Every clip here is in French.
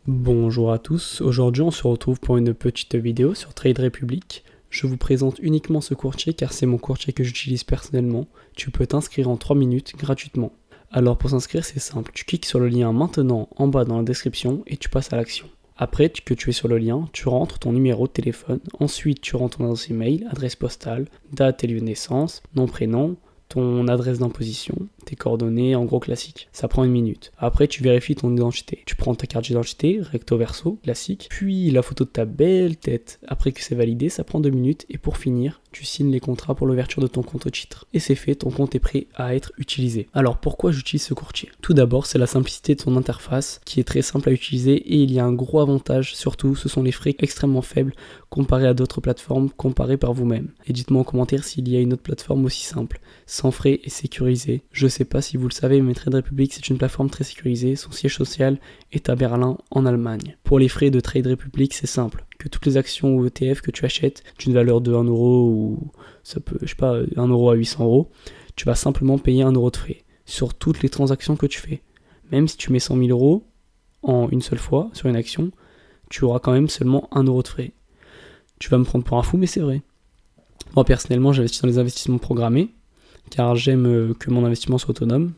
Bonjour à tous, aujourd'hui on se retrouve pour une petite vidéo sur Trade Republic. Je vous présente uniquement ce courtier car c'est mon courtier que j'utilise personnellement. Tu peux t'inscrire en 3 minutes gratuitement. Alors pour s'inscrire c'est simple, tu cliques sur le lien maintenant en bas dans la description et tu passes à l'action. Après que tu es sur le lien, tu rentres ton numéro de téléphone, ensuite tu rentres ton adresse email, adresse postale, date et lieu de naissance, nom, prénom, ton adresse d'imposition, tes coordonnées, en gros classique. Ça prend 1 minute. Après, tu vérifies ton identité. Tu prends ta carte d'identité, recto verso, classique, puis la photo de ta belle tête. Après que c'est validé, ça prend 2 minutes. Et pour finir, tu signes les contrats pour l'ouverture de ton compte au titre. Et c'est fait, ton compte est prêt à être utilisé. Alors pourquoi j'utilise ce courtier? Tout d'abord, c'est la simplicité de son interface qui est très simple à utiliser et il y a un gros avantage, surtout, ce sont les frais extrêmement faibles comparés à d'autres plateformes, comparés par vous-même. Et dites-moi en commentaire s'il y a une autre plateforme aussi simple, sans frais et sécurisée. Je sais pas si vous le savez, mais Trade Republic c'est une plateforme très sécurisée, son siège social est à Berlin en Allemagne. Pour les frais de Trade Republic, c'est simple, que toutes les actions ou ETF que tu achètes d'une valeur de 1€ ou ça peut, je sais pas, 1€ à 800€, tu vas simplement payer 1€ de frais sur toutes les transactions que tu fais. Même si tu mets 100 000€ en une seule fois sur une action, tu auras quand même seulement 1€ de frais. Tu vas me prendre pour un fou, mais c'est vrai. Moi personnellement, j'investis dans les investissements programmés, car j'aime que mon investissement soit autonome.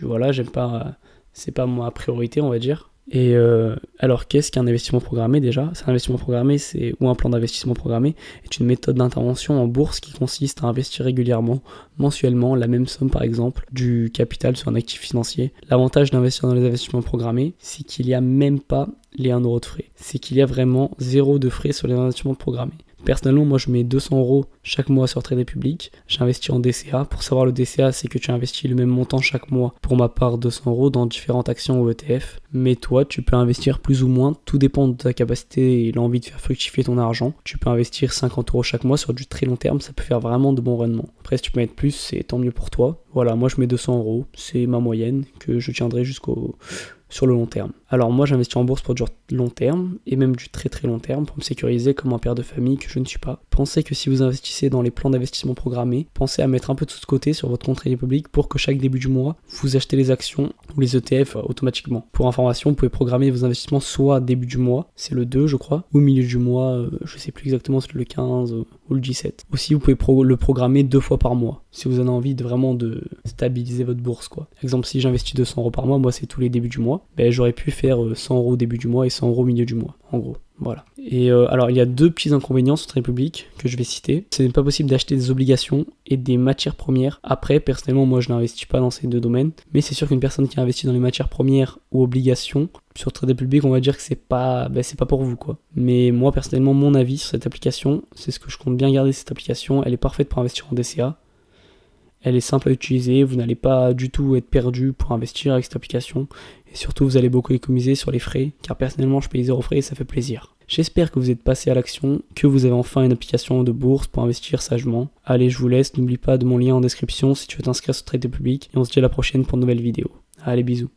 Voilà, j'aime pas, c'est pas ma priorité, on va dire. Et alors, qu'est-ce qu'un investissement programmé déjà? C'est un investissement programmé, ou un plan d'investissement programmé, est une méthode d'intervention en bourse qui consiste à investir régulièrement, mensuellement, la même somme par exemple, du capital sur un actif financier. L'avantage d'investir dans les investissements programmés, c'est qu'il n'y a même pas les 1€ de frais. C'est qu'il y a vraiment 0 de frais sur les investissements programmés. Personnellement, moi je mets 200€ chaque mois sur Trade Republic. J'investis en DCA. Pour savoir le DCA, c'est que tu investis le même montant chaque mois. Pour ma part, 200€ dans différentes actions ou ETF. Mais toi, tu peux investir plus ou moins. Tout dépend de ta capacité et l'envie de faire fructifier ton argent. Tu peux investir 50€ chaque mois sur du très long terme. Ça peut faire vraiment de bons rendements. Après, si tu peux mettre plus, c'est tant mieux pour toi. Voilà, moi je mets 200€. C'est ma moyenne que je tiendrai sur le long terme. Alors moi j'investis en bourse pour du long terme et même du très très long terme pour me sécuriser comme un père de famille que je ne suis pas. Pensez que si vous investissez dans les plans d'investissement programmés, pensez à mettre un peu tout de côté sur votre compte Trade Republic pour que chaque début du mois, vous achetez les actions ou les ETF automatiquement. Pour information, vous pouvez programmer vos investissements soit début du mois, c'est le 2 je crois, ou milieu du mois, je sais plus exactement si c'est le 15 ou le 17. Aussi vous pouvez le programmer 2 fois par mois si vous avez envie de vraiment de stabiliser votre bourse quoi. Par exemple si j'investis 200€ par mois, moi c'est tous les débuts du mois, j'aurais pu faire 100€ au début du mois et 100€ au milieu du mois, en gros. Voilà. Et alors, il y a 2 petits inconvénients sur Trade Republic que je vais citer. Ce n'est pas possible d'acheter des obligations et des matières premières. Après, personnellement, moi, je n'investis pas dans ces 2 domaines. Mais c'est sûr qu'une personne qui investit dans les matières premières ou obligations, sur Trade Republic, on va dire que c'est pas pour vous, quoi. Mais moi, personnellement, mon avis sur cette application, c'est ce que je compte bien garder cette application. Elle est parfaite pour investir en DCA. Elle est simple à utiliser, vous n'allez pas du tout être perdu pour investir avec cette application. Et surtout, vous allez beaucoup économiser sur les frais, car personnellement, je paye 0 frais et ça fait plaisir. J'espère que vous êtes passé à l'action, que vous avez enfin une application de bourse pour investir sagement. Allez, je vous laisse, n'oublie pas de mon lien en description si tu veux t'inscrire sur Trade Republic. Et on se dit à la prochaine pour une nouvelle vidéo. Allez, bisous.